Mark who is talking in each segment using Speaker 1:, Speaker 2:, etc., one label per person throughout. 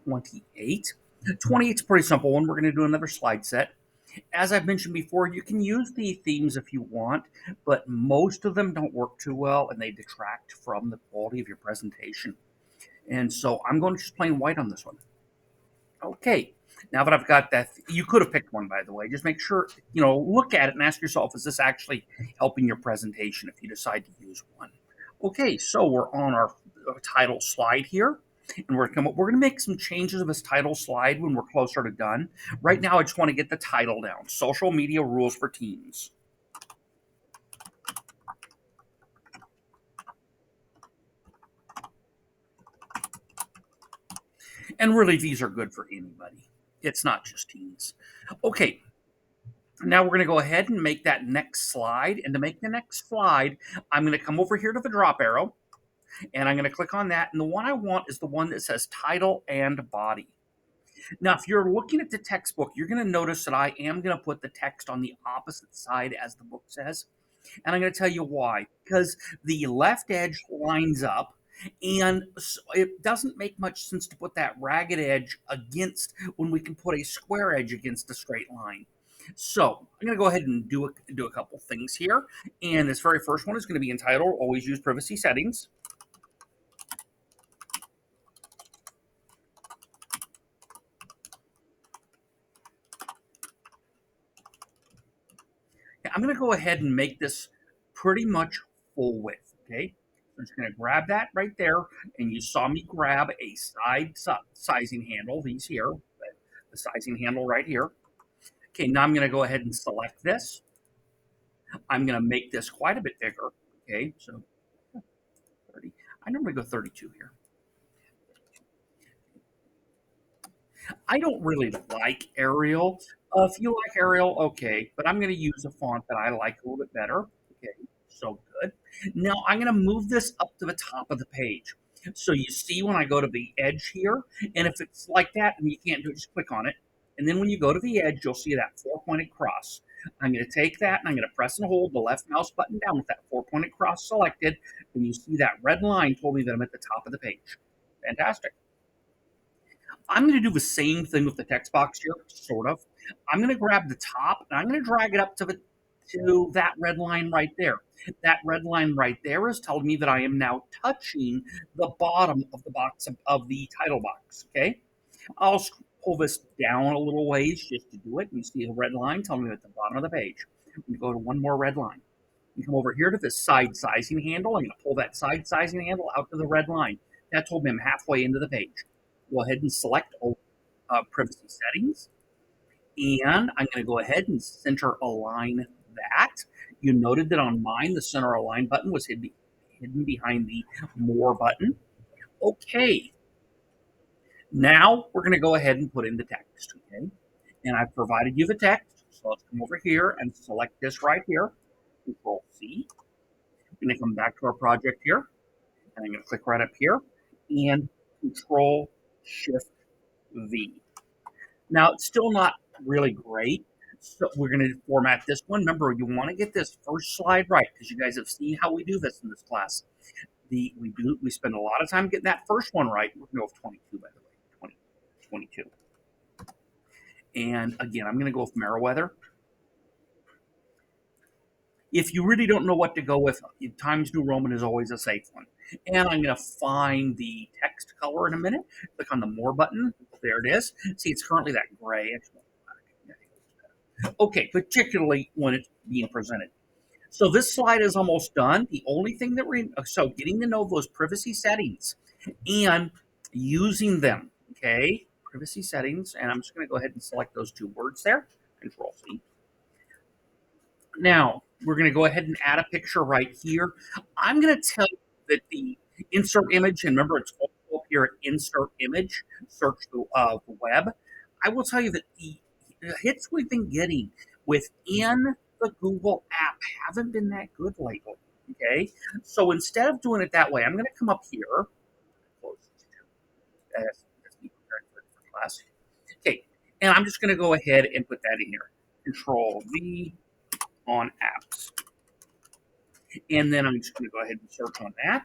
Speaker 1: 28. 28 is a pretty simple one. We're going to do another slide set. As I've mentioned before, you can use the themes if you want, but most of them don't work too well and they detract from the quality of your presentation. And so I'm going to just plain white on this one. Okay, now that I've got that, you could have picked one, by the way. Just make sure, look at it and ask yourself, is this actually helping your presentation if you decide to use one? Okay, so we're on our title slide here. And we're going to make some changes of this title slide when we're closer to done. Right now, I just want to get the title down. Social Media Rules for Teens. And really, these are good for anybody. It's not just teens. Okay, now we're going to go ahead and make that next slide. And to make the next slide, I'm going to come over here to the drop arrow, and I'm going to click on that. And the one I want is the one that says title and body. Now, if you're looking at the textbook, you're going to notice that I am going to put the text on the opposite side as the book says. And I'm going to tell you why. Because the left edge lines up, and it doesn't make much sense to put that ragged edge against when we can put a square edge against a straight line. So I'm going to go ahead and do a couple things here. And this very first one is going to be entitled Always Use Privacy Settings. I'm going to go ahead and make this pretty much full width, okay? So I'm just going to grab that right there, and you saw me grab a side sizing handle, these here, the sizing handle right here. Okay, now I'm going to go ahead and select this. I'm going to make this quite a bit bigger, okay? So 30. I normally go 32 here. I don't really like Arial. If you like Arial, okay, but I'm going to use a font that I like a little bit better. Okay, so good. Now I'm going to move this up to the top of the page. So you see when I go to the edge here, and if it's like that and you can't do it, just click on it. And then when you go to the edge, you'll see that four-pointed cross. I'm going to take that and I'm going to press and hold the left mouse button down with that four-pointed cross selected. And you see that red line told me that I'm at the top of the page. Fantastic. I'm going to do the same thing with the text box here, sort of. I'm going to grab the top and I'm going to drag it up to that red line right there. That red line right there is telling me that I am now touching the bottom of the box of the title box. Okay, I'll pull this down a little ways just to do it. You see the red line telling me at the bottom of the page. We go to one more red line. You come over here to the side sizing handle. I'm going to pull that side sizing handle out to the red line. That told me I'm halfway into the page. Go ahead and select privacy settings. And I'm going to go ahead and center align that. You noted that on mine, the center align button was hidden behind the more button. Okay. Now we're going to go ahead and put in the text. Okay. And I've provided you the text. So let's come over here and select this right here. Control C. I'm going to come back to our project here. And I'm going to click right up here and Control Shift V. Now, it's still not really great, so we're going to format this one. Remember, you want to get this first slide right because you guys have seen how we do this in this class. We spend a lot of time getting that first one right. We're going to go with 22, by the way, 22. And again, I'm going to go with Meriwether. If you really don't know what to go with, Times New Roman is always a safe one. And I'm going to find the text color in a minute. Click on the More button. There it is. See, it's currently that gray. Okay, particularly when it's being presented. So this slide is almost done. The only thing that so getting to know those privacy settings and using them, okay? Privacy settings, and I'm just going to go ahead and select those two words there. Control C. Now, we're going to go ahead and add a picture right here. I'm going to tell you that the insert image, and remember it's also up here at insert image, search the web. I will tell you that the hits we've been getting within the Google app haven't been that good lately. Okay, so instead of doing it that way, I'm going to come up here. That's me preparing for class. Okay, and I'm just going to go ahead and put that in here. Control V on apps. And then I'm just going to go ahead and search on that.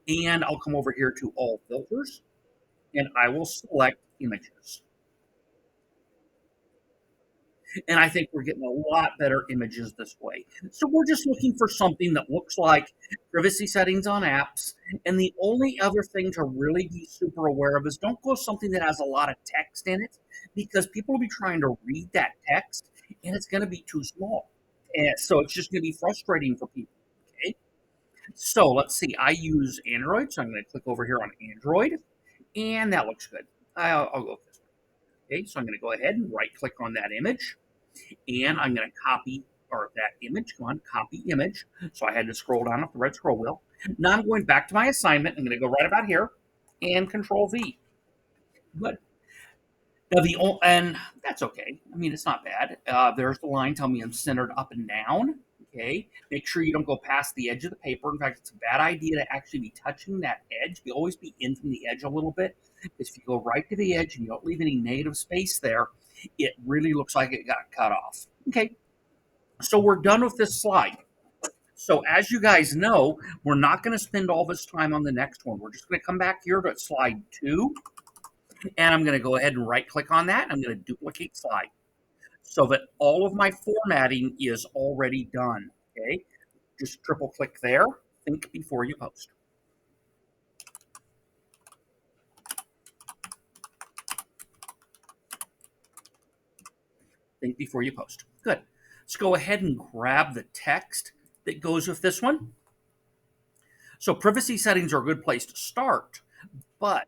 Speaker 1: And I'll come over here to all filters. and I will select images. And I think we're getting a lot better images this way. So we're just looking for something that looks like privacy settings on apps. And the only other thing to really be super aware of is don't go something that has a lot of text in it because people will be trying to read that text and it's going to be too small. And so it's just going to be frustrating for people. Okay. So let's see. I use Android. So I'm going to click over here on Android and that looks good. I'll go with this one. Okay. So I'm going to go ahead and right click on that image and I'm going to copy or that image. Come on, copy image. So I had to scroll down off the red scroll wheel. Now I'm going back to my assignment. I'm going to go right about here and Control V. Good. Now and that's okay. I mean, it's not bad. There's the line telling me I'm centered up and down. Okay. Make sure you don't go past the edge of the paper. In fact, it's a bad idea to actually be touching that edge. You always be in from the edge a little bit. Because if you go right to the edge and you don't leave any negative space there, it really looks like it got cut off. Okay. So we're done with this slide. So as you guys know, we're not going to spend all this time on the next one. We're just going to come back here to slide 2, and I'm going to go ahead and right click on that. I'm going to duplicate slide so that all of my formatting is already done. Okay, just triple click there. Think before you post. Think before you post. Good. Let's go ahead and grab the text that goes with this one. So privacy settings are a good place to start, but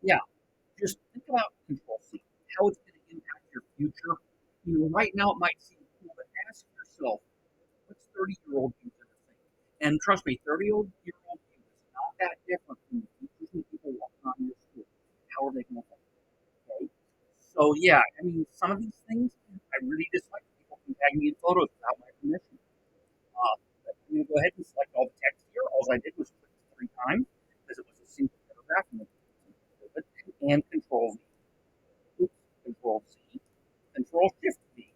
Speaker 1: yeah, just think about Control C, how it's going to impact your future. You know, right now it might seem cool, but ask yourself, what's 30-year-old you going to think? And trust me, 30-year-old you is not that different from the teachers and people walking on your school. How are they going to think? Okay. So yeah, I mean, some of these things I really dislike. People can tag me in photos without my permission. But I'm going to go ahead and select all the text here. All I did was click 3 times because it was a single paragraph and Control V. Oops, Control C. Control Shift V.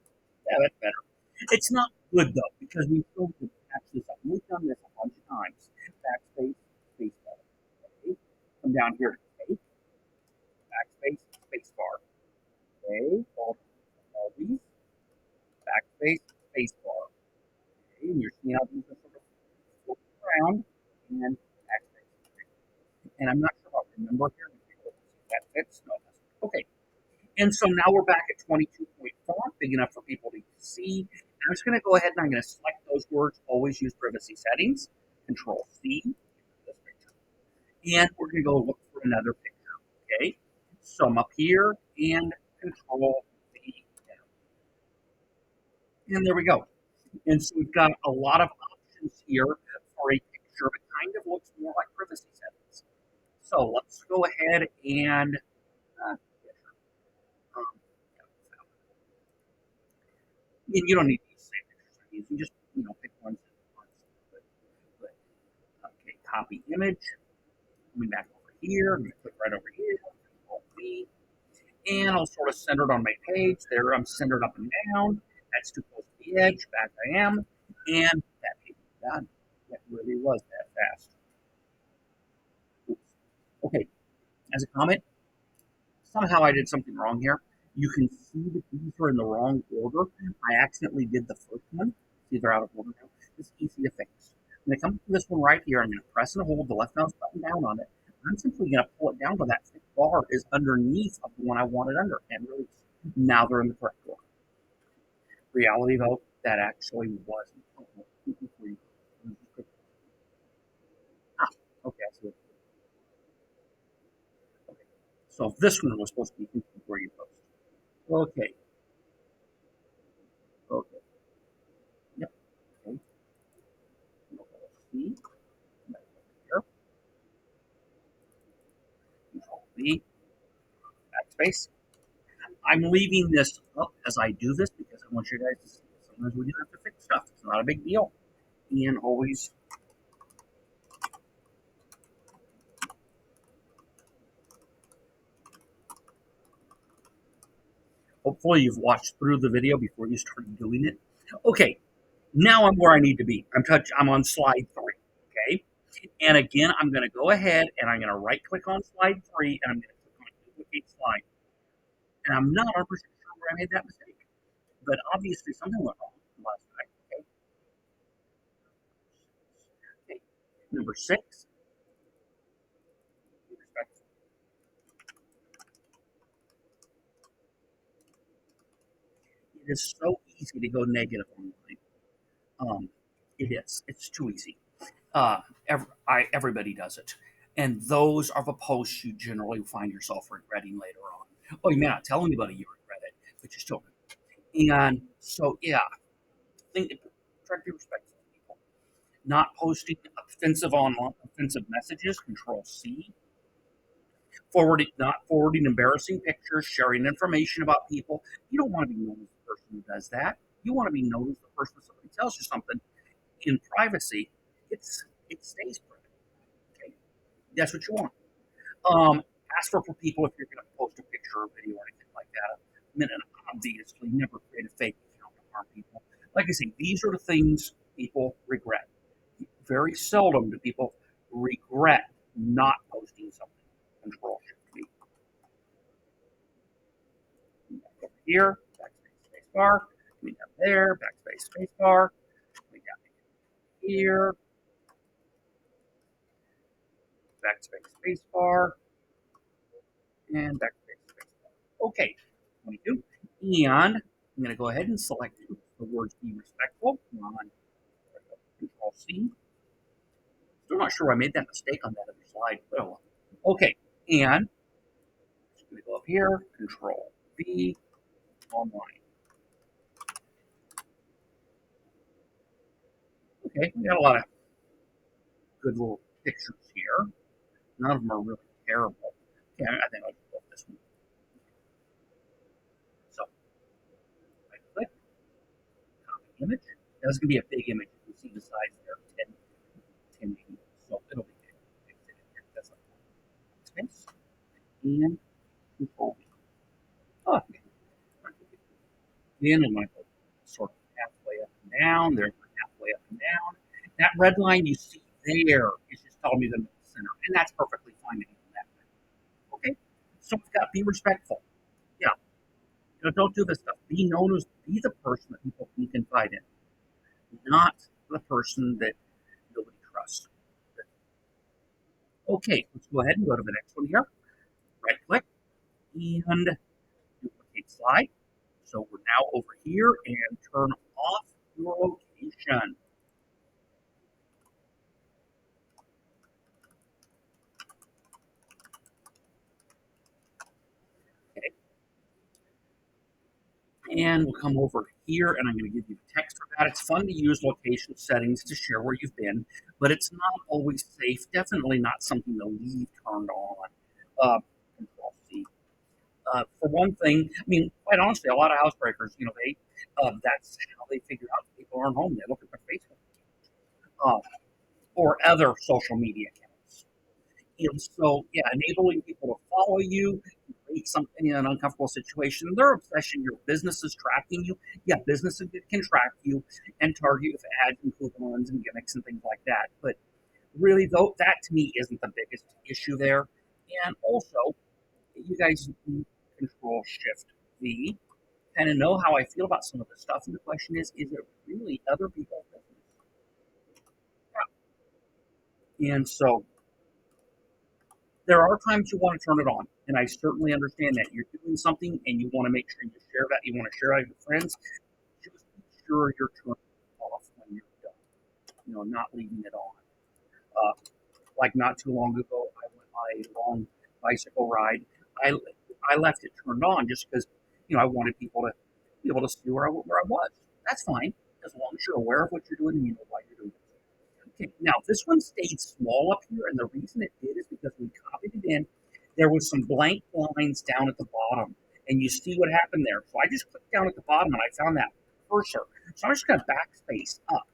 Speaker 1: Yeah, that's better. It's not good though because we still can catch this up. We've done this a bunch of times. Backspace, spacebar. Okay. Come down here to take. Backspace, spacebar. Okay. All these. Backspace, spacebar. Okay. And you're seeing how these are sort of flipped around and backspace. And I'm not sure about remember here. That fits. No. Okay. And so now we're back at 22-point font, big enough for people to see. I'm just going to go ahead and I'm going to select those words. Always use privacy settings. Control C. This picture. And we're going to go look for another picture. Okay. So I'm up here and Control V. And there we go. And so we've got a lot of options here for a picture that kind of looks more like privacy settings. So let's go ahead and um, you don't need to use the same pictures I'm using. Just pick ones that aren't so good. Okay, copy image. Coming back over here. I'm going to click right over here. Control V, and I'll sort of center it on my page. There, I'm centered up and down. That's too close to the edge. Back I am, and that page is done. That really was that fast. Oops. Okay, as a comment, somehow I did something wrong here. You can see that these are in the wrong order. I accidentally did the first one. See, they're out of order now. It's easy to fix. When I come to this one right here, I'm going to press and hold the left mouse button down on it. I'm simply going to pull it down to that thick bar is underneath of the one I want it under and release. Now they're in the correct order. Reality, though, that actually wasn't. Ah, okay, I see it. Okay. So this one was supposed to be where you post. Okay. Okay. Yep. Okay. C. Here. Control V. Backspace. I'm leaving this up as I do this because I want you guys to see it. Sometimes we do have to fix stuff. It's not a big deal. And always. Hopefully you've watched through the video before you started doing it. Okay, now I'm where I need to be. I'm on slide 3. Okay, and again I'm going to go ahead and I'm going to right click on slide 3 and I'm going to click duplicate slide. And I'm not 100% sure where I made that mistake, but obviously something went wrong last night. Okay. Okay. Number six, respect. It is so easy to go negative online. Um, it is. It's too easy. Everybody does it. And those are the posts you generally find yourself regretting later on. Oh, you may not tell anybody you regret it, but you still do. And so, yeah, think, try to be respectful of people. Not posting offensive messages, Control C. Not forwarding embarrassing pictures, sharing information about people. You don't want to be known as the person who does that. You want to be known as the person when somebody tells you something in privacy. It stays private. Okay, that's what you want. Um, Ask for people if you're going to post a picture or video or anything like that. And obviously, never create a fake account to harm people. Like I say, these are the things people regret. Very seldom do people regret not posting something. Control Shift V. Over here, backspace space bar. We got there, backspace space bar. We got here, backspace space bar, and backspace space bar. Okay, 22. And I'm going to go ahead and select the words be respectful on Control C. Still not sure I made that mistake on that other slide, but oh well. Okay, and I'm going to go up here, Control V, online. Okay, we got a lot of good little pictures here. None of them are really terrible. Okay, I think I'll just go with this one. So, right click, copy image. Now, this is going to be a big image. You can see the size there, 1080. So it'll be big. That's like space. And Control V. Oh, okay. Then I'm going to go sort of halfway up and down. There's my halfway up and down. That red line you see there is just telling me the center, and that's perfectly fine to do that. Okay, so we've got be respectful. Yeah, don't do this stuff. Be known as be the person that people can confide in, not the person that nobody trusts. Okay, let's go ahead and go to the next one here. Right click and duplicate slide. So we're now over here and turn off your location. Okay. And we'll come over here and I'm going to give you text for that. It's fun to use location settings to share where you've been, but it's not always safe. Definitely not something to leave turned on. Control C. For one thing, I mean, quite honestly, a lot of housebreakers, that's how they figure out people aren't home. They look at their Facebook or other social media accounts. And so, yeah, enabling people to follow you, create something in an uncomfortable situation. Their obsession, your business is tracking you. Yeah, businesses can track you and target you with ads and coupons and gimmicks and things like that. But really, though, that to me isn't the biggest issue there. And also, you guys Control Shift V kind of know how I feel about some of this stuff. And the question is it really other people's business? Yeah. And so there are times you want to turn it on, and I certainly understand that you're doing something and you want to make sure you share that. You want to share it with friends. Just make sure you're turning it off when you're done. Not leaving it on. Uh, like not too long ago, I went on a long bicycle ride. I I left it turned on just because I wanted people to be able to see where I was. That's fine as long as you're aware of what you're doing and you know why you're doing it. Okay, now this one stayed small up here, and the reason it did is because we copied it in. There was some blank lines down at the bottom, and you see what happened there. So I just clicked down at the bottom, and I found that cursor. So I'm just going to backspace up,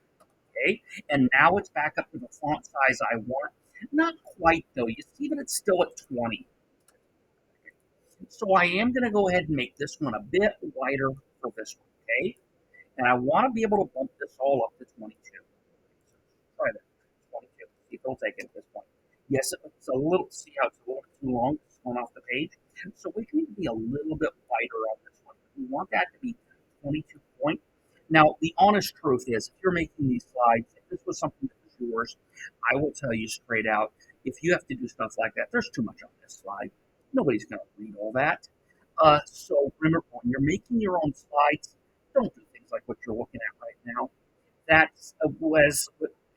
Speaker 1: okay? And now it's back up to the font size I want. Not quite, though. You see that it's still at 20. So I am going to go ahead and make this one a bit wider for this one, okay? And I want to be able to bump this all up to 22. Try that. 22. See if it'll take it at this point. Yes, it's a little, see how it's a little too long? thrown off the page. So we need to be a little bit lighter on this one. We want that to be 22 point. Now, the honest truth is, if you're making these slides, if this was something that was yours, I will tell you straight out, if you have to do stuff like that, there's too much on this slide. Nobody's going to read all that. So remember, when you're making your own slides, don't do things like what you're looking at right now. That's as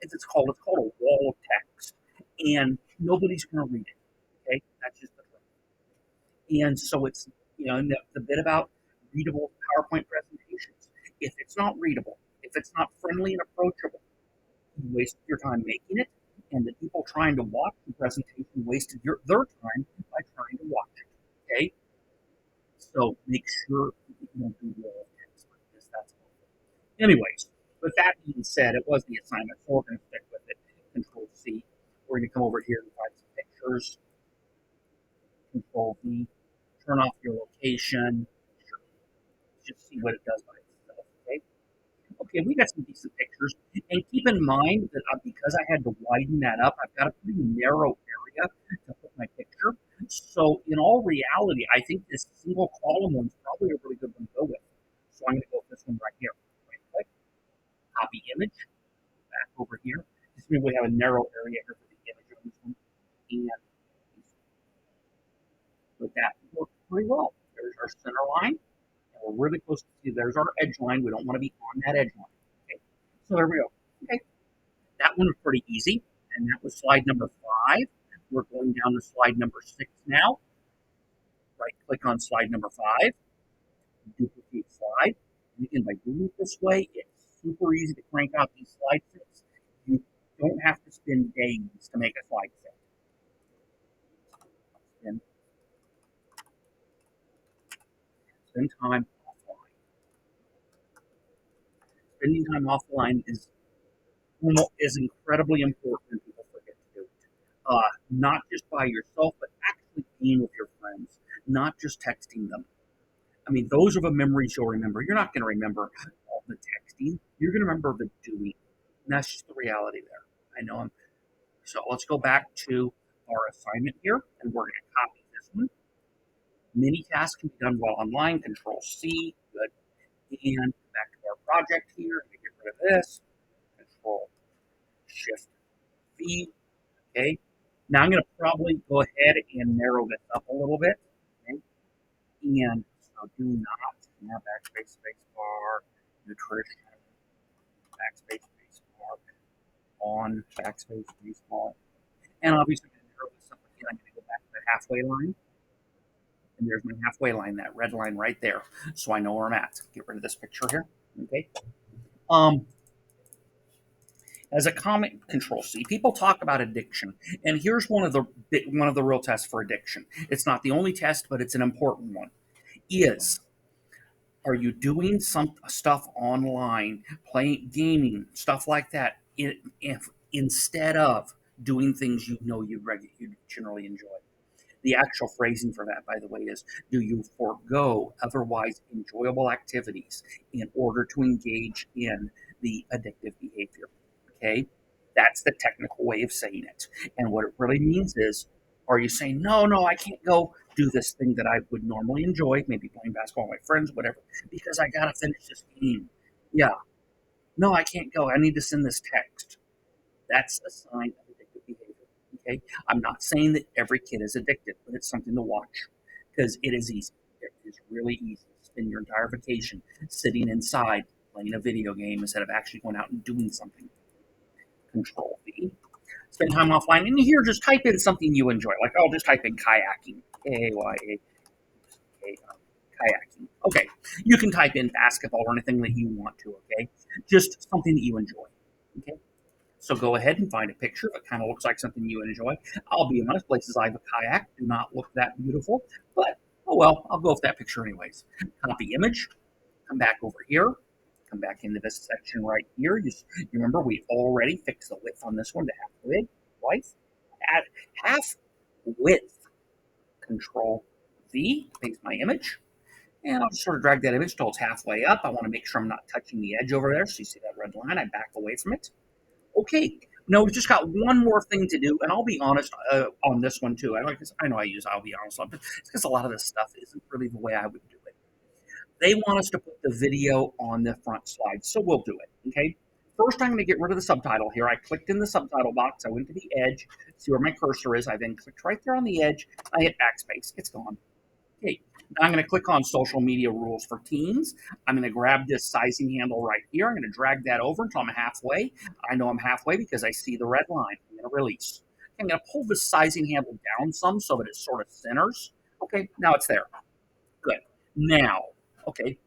Speaker 1: it's called a wall of text, and nobody's going to read it. Okay, that's just the truth. And so it's and the bit about readable PowerPoint presentations. If it's not readable, if it's not friendly and approachable, you wasted your time making it, and the people trying to watch the presentation wasted their time by trying to watch it. Okay, so make sure you don't do wall of text like this. That's helpful. Anyways, with that being said, it was the assignment, so we're going to stick with it. Control C. We're going to come over here and find some pictures. Control V. Turn off your location. Sure. Just see what it does by itself. Okay. Okay, we got some decent pictures. And keep in mind that because I had to widen that up, I've got a pretty narrow area to put my picture. So in all reality, I think this single column one's probably a really good one to go with. So I'm going to go with this one right here. Right click, copy image, back over here. This means we have a narrow area here for the image on this one. And with that, works pretty well. There's our center line. And we're really close to see. There's our edge line. We don't want to be on that edge line. Okay. So there we go. Okay. That one was pretty easy. And that was slide number 5. We're going down to slide number 6 now. Right click on slide number 5. Duplicate slide. And again, by doing it this way, it's super easy to crank out these slide sets. You don't have to spend days to make a slide set. Spend time offline. Spending time offline is incredibly important, and people forget to do it. Not just by yourself, but actually being with your friends, not just texting them. I mean, those are the memories you'll remember. You're not going to remember all the texting. You're going to remember the doing. And that's just the reality there. I know. So let's go back to our assignment here, and we're going to copy this one. Many tasks can be done while online. Control C. Good. And back to our project here. Let me get rid of this. Control Shift V. Okay. Now I'm going to probably go ahead and narrow this up a little bit. Okay. And so do not, backspace, space bar, nutrition, backspace, space bar, on, backspace, space bar. And obviously, I'm going to narrow this up again. I'm going to go back to the halfway line. And there's my halfway line, that red line right there. So I know where I'm at. Get rid of this picture here. Okay. As a comment, Control C, people talk about addiction, and here's one of the real tests for addiction. It's not the only test, but it's an important one. Are you doing some stuff online, playing gaming, stuff like that, instead of doing things you know you generally enjoy? The actual phrasing for that, by the way, is do you forego otherwise enjoyable activities in order to engage in the addictive behavior? Okay, that's the technical way of saying it. And what it really means is, are you saying, no, I can't go do this thing that I would normally enjoy, maybe playing basketball with my friends, whatever, because I got to finish this game? Yeah. No, I can't go. I need to send this text. That's a sign of addictive behavior. Okay. I'm not saying that every kid is addicted, but it's something to watch because it is easy. It is really easy to spend your entire vacation sitting inside playing a video game instead of actually going out and doing something. Control V. Spend time offline. And here, just type in something you enjoy. Like, I'll just type in kayaking. Kayaking. Okay. You can type in basketball or anything that you want to, okay? Just something that you enjoy. Okay. So go ahead and find a picture that kind of looks like something you enjoy. I'll be honest, places I have a kayak do not look that beautiful, but oh well, I'll go with that picture anyways. Copy image, come back over here, come back into this section right here. You remember we already fixed the width on this one to half width. Control V, paste my image. And I'll just sort of drag that image till it's halfway up. I want to make sure I'm not touching the edge over there. So you see that red line, I back away from it. Okay, No, we've just got one more thing to do, and I'll be honest on this one too. I know I use I'll be honest on, but it's because a lot of this stuff isn't really the way I would do it. They want us to put the video on the front slide, so we'll do it. Okay. First, I'm going to get rid of the subtitle here. I clicked in the subtitle box. I went to the edge, see where my cursor is. I then clicked right there on the edge. I hit backspace. It's gone. Okay. Now I'm going to click on social media rules for teens. I'm going to grab this sizing handle right here. I'm going to drag that over until I'm halfway. I know I'm halfway because I see the red line. I'm going to release. I'm going to pull the sizing handle down some so that it sort of centers. Okay, now it's there. Good. Now, okay,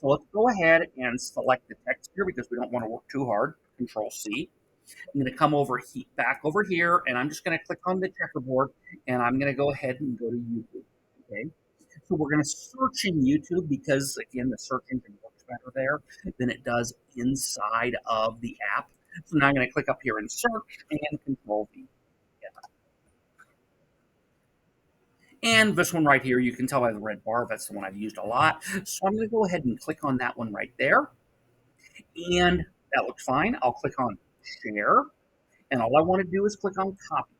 Speaker 1: so let's go ahead and select the text here because we don't want to work too hard. Control C. I'm going to come back over here, and I'm just going to click on the checkerboard, and I'm going to go ahead and go to YouTube. Okay. So we're going to search in YouTube because, again, the search engine works better there than it does inside of the app. So now I'm going to click up here and search and Control V. And this one right here, you can tell by the red bar, that's the one I've used a lot. So I'm going to go ahead and click on that one right there. And that looks fine. I'll click on share. And all I want to do is click on copy.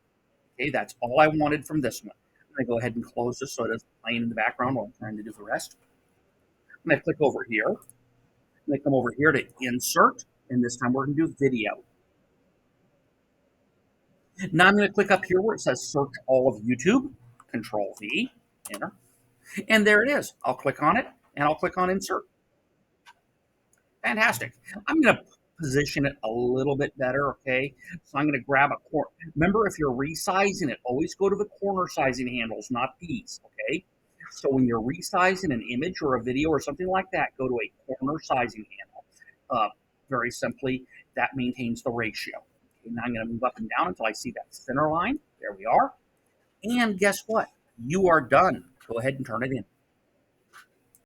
Speaker 1: Okay, that's all I wanted from this one. I'm going to go ahead and close this so it doesn't play in the background while I'm trying to do the rest. I'm going to click over here. I'm going to come over here to insert. And this time we're going to do video. Now I'm going to click up here where it says search all of YouTube. Control V, enter. And there it is. I'll click on it and I'll click on insert. Fantastic. I'm going to position it a little bit better, okay? So I'm going to grab a corner. Remember, if you're resizing it, always go to the corner sizing handles, not these, okay? So when you're resizing an image or a video or something like that, go to a corner sizing handle. Very simply, that maintains the ratio. Okay, now I'm going to move up and down until I see that center line. There we are. And guess what? You are done. Go ahead and turn it in.